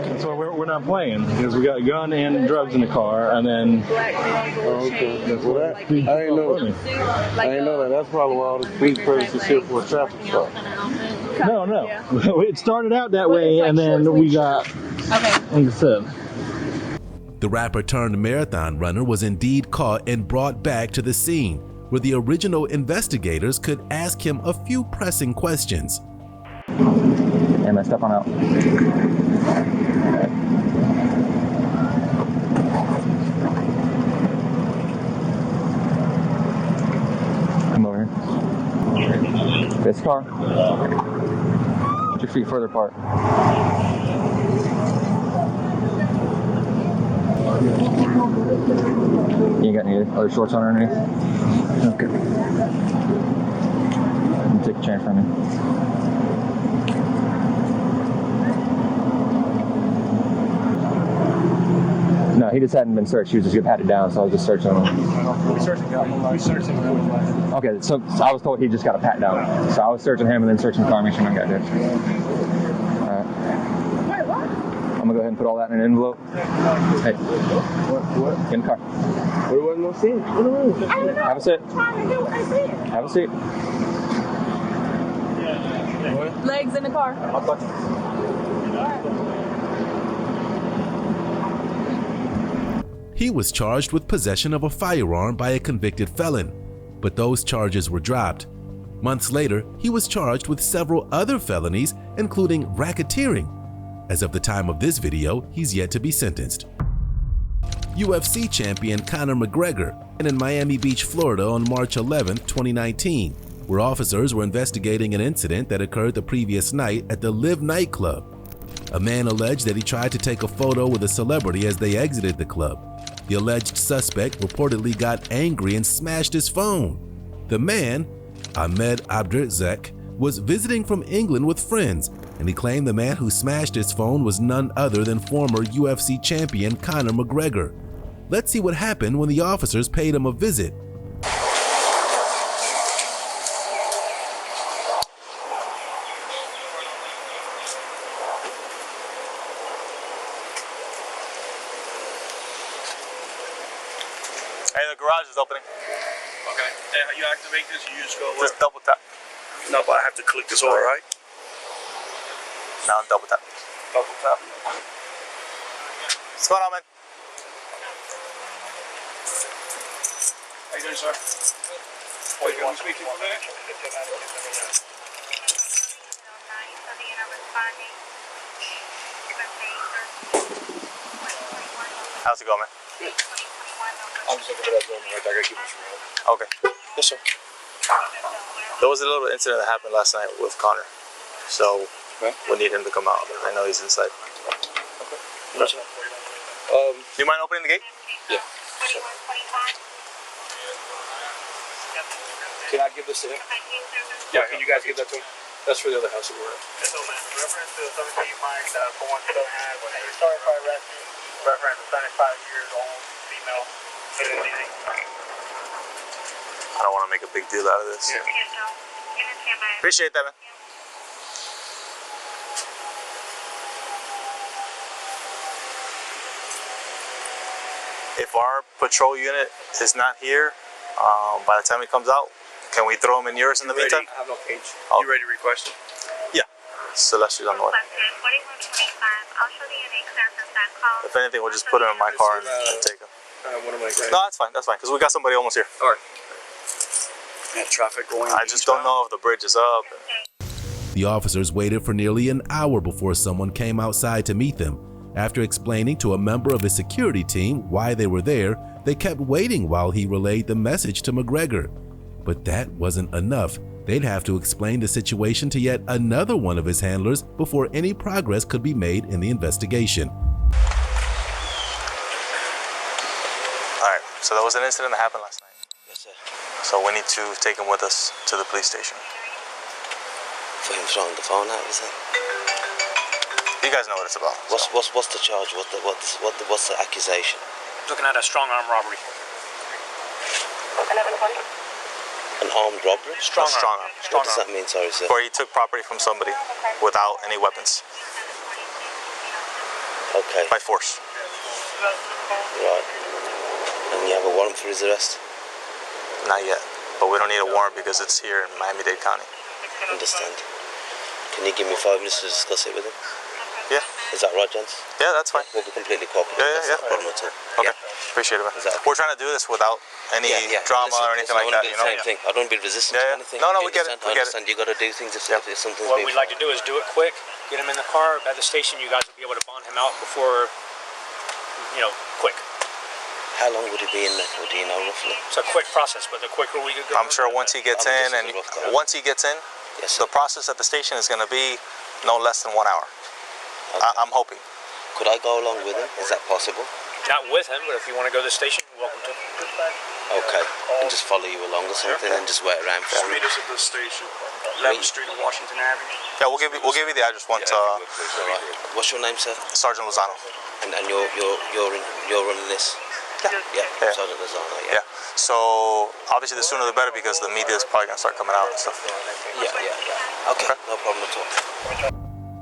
That's why we're not playing, because we got a gun and drugs in the car, and then. Oh, okay. Well, I ain't know. I ain't know that. That's probably why all the police purchased shit for a traffic stop. No. It started out that way, and then we got. Like I said. The rapper turned marathon runner was indeed caught and brought back to the scene, where the original investigators could ask him a few pressing questions. Hey man, step on out. Come over here. This car. Put your feet further apart. You ain't got any other shorts on underneath? Okay. Let me take a chain from you. No, he just hadn't been searched. He was just patted down, so I was just searching him. We searching him. Okay, so I was told he just got a pat down. So I was searching him and then searching the car, make sure nothing got ditched. Alright. I'm gonna go ahead and put all that in an envelope. Hey. What? In the car. There wasn't no seat. Have a seat. Have a seat. Legs in the car. He was charged with possession of a firearm by a convicted felon, but those charges were dropped. Months later, he was charged with several other felonies, including racketeering. As of the time of this video, he's yet to be sentenced. UFC champion Conor McGregor in Miami Beach, Florida on March 11, 2019, where officers were investigating an incident that occurred the previous night at the Live nightclub. A man alleged that he tried to take a photo with a celebrity as they exited the club. The alleged suspect reportedly got angry and smashed his phone. The man, Ahmed Abdirzak, was visiting from England with friends, and he claimed the man who smashed his phone was none other than former UFC champion Conor McGregor. Let's see what happened when the officers paid him a visit. Hey, the garage is opening. Okay. And how you activate this? You just go where? Just double tap. No, but I have to click this over, right? Now double tap. Double tap. What's going on, man? How you doing, sir? Wait, you want to speak to me? How's it going, man? I'm just looking for that building right there. I gotta keep this real. Okay. Yes, sir. There was a little incident that happened last night with Conor, so we need him to come out. I know he's inside. Okay. Do you mind opening the gate? Yeah. Sure. Can I give this to him? Yeah, can you guys give that to him? That's for the other house that we're at. Reference to something you find for one still has a historic fire rescue. Reference to 75 years old female. I don't want to make a big deal out of this. Yeah. Appreciate that, man. If our patrol unit is not here, by the time he comes out, can we throw him in yours in the meantime? I have no cage. Oh. You ready to request it? Yeah. Celestia's on the way. If anything, we'll just put him in my car and take him. What am I saying? No, that's fine, because we got somebody almost here. All right. Yeah, traffic going. I just don't know if the bridge is up. The officers waited for nearly an hour before someone came outside to meet them, After explaining to a member of his security team why they were there, they kept waiting while he relayed the message to McGregor. But that wasn't enough. They'd have to explain the situation to yet another one of his handlers before any progress could be made in the investigation. Alright, so there was an incident that happened last night. Yes, sir. So we need to take him with us to the police station. For him throwing the phone out, is it? You guys know what it's about. What's the charge? What's the accusation? Looking at a strong arm robbery. 1120. An armed robbery? Strong arm. What does that mean, sorry, sir? Where he took property from somebody without any weapons. Okay. By force. Right. And you have a warrant for his arrest? Not yet, but we don't need a warrant because it's here in Miami-Dade County. Understand. Can you give me 5 minutes to discuss it with him? Yeah. Is that right, gents? Yeah, that's fine. We'll be completely cooperative. Yeah. That's no problem at all. Okay. Appreciate it, man. We're trying to do this without any drama or anything like that, you know? Same thing. I don't be resistant to anything. No, You we get it. understand? I understand you got to do things if something's What being we'd like to do is do it quick, get him in the car at the station. You guys will be able to bond him out before, quick. How long would he be in there for? Do you know roughly? It's a quick process, but the quicker we could go. I'm sure once he gets in, the process at the station is going to be no less than 1 hour. Okay. I'm hoping. Could I go along with him? Is that possible? Not with him, but if you want to go to the station, you're welcome to. Okay. And just follow you along or something and just wait around for Meet us at the station, 11th Street and Washington Avenue. Yeah, we'll give you the address once. What's your name, sir? Sergeant Lozano. And you're running this? Yeah. Sergeant Lozano. Yeah. So obviously the sooner the better because the media is probably gonna start coming out and stuff. Yeah. Okay. No problem at all.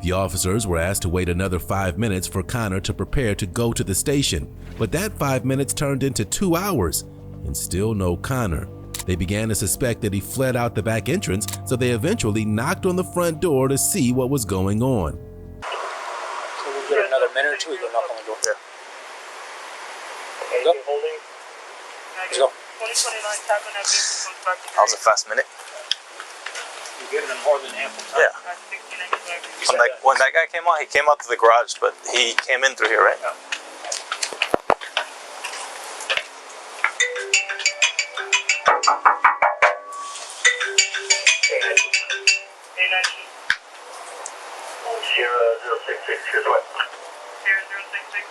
The officers were asked to wait another 5 minutes for Connor to prepare to go to the station, but that 5 minutes turned into 2 hours, and still no Connor. They began to suspect that he fled out the back entrance, so they eventually knocked on the front door to see what was going on. So we'll get another minute or two, we go knock on the door. Yeah. Let's go. Let's go. That was a fast minute. You're giving them more than ample time. Yeah. When that guy came out, he came out to the garage, but he came in through here, right? Yeah. Here's what? 0066.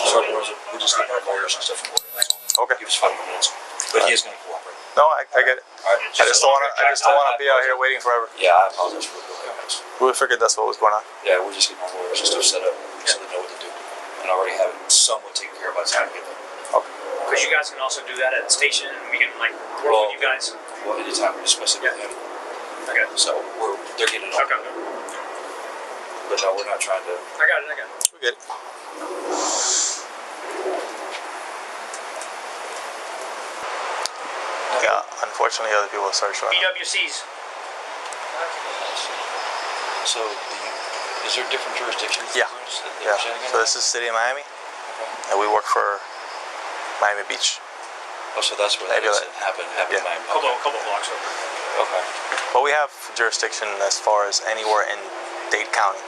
Sorry, we're just getting our lawyers and stuff. Okay. Give us 5 minutes. But he is going to cooperate. No, I get it. Right. I just don't want to be out here waiting forever. Yeah, I apologize for the We figured that's what was going on. Yeah, we're just getting our lawyers and stuff set up so they know what to do. And I already have it somewhat taken care of by the time we get there. Okay. Because you guys can also do that at the station and we can work with you guys. Well, anytime we discuss it with him. Okay. So they're getting it all. Okay. But no, we're not trying to. I got it. We get it. Yeah, unfortunately, other people are searching. BWCs. So, is there different jurisdictions? Yeah. So this is City of Miami, and we work for Miami Beach. Oh, so that's where that incident happened in Miami. Couple blocks over. Okay. But we have jurisdiction as far as anywhere in Dade County.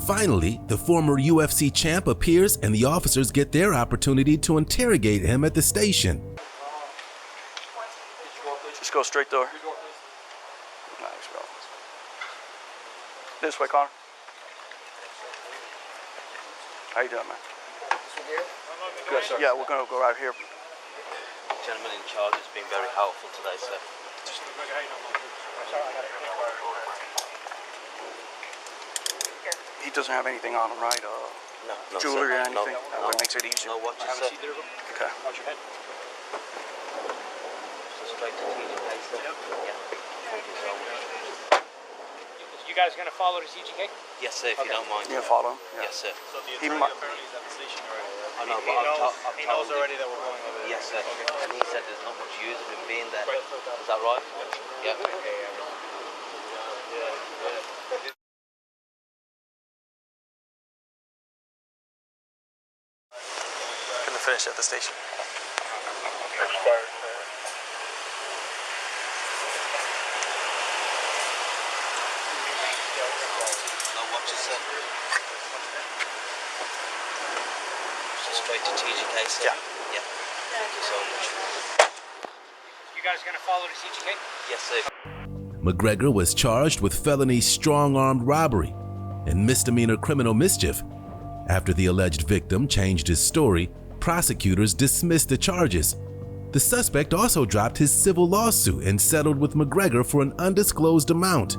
Finally, the former UFC champ appears and the officers get their opportunity to interrogate him at the station. Just go straight door. This way, Connor. How you doing, man? Good, sir. Yeah, we're gonna go right here. The gentleman in charge has been very helpful today, sir. He doesn't have anything on him, right? No, jewelry sir. or anything? No, That makes it easier. No watches, sir. Okay. Watch your head. So straight to TGK, sir. Yep. Yeah. Thank you so much. You guys gonna follow the TGK? Yes, sir, if you don't mind. Yeah, follow him. Yeah. Yes, sir. So the attorney apparently is at the station already. I know, but He knows already that we're going over there. Yes, sir. And he said there's not much use of him being there. Is that right? Yeah. Gonna finish at the station. Just straight to TGK, sir? Yeah. Yeah. Thank you so much. You guys gonna follow to CGK? Yes, sir. McGregor was charged with felony strong-armed robbery and misdemeanor criminal mischief. After the alleged victim changed his story, prosecutors dismissed the charges. The suspect also dropped his civil lawsuit and settled with McGregor for an undisclosed amount.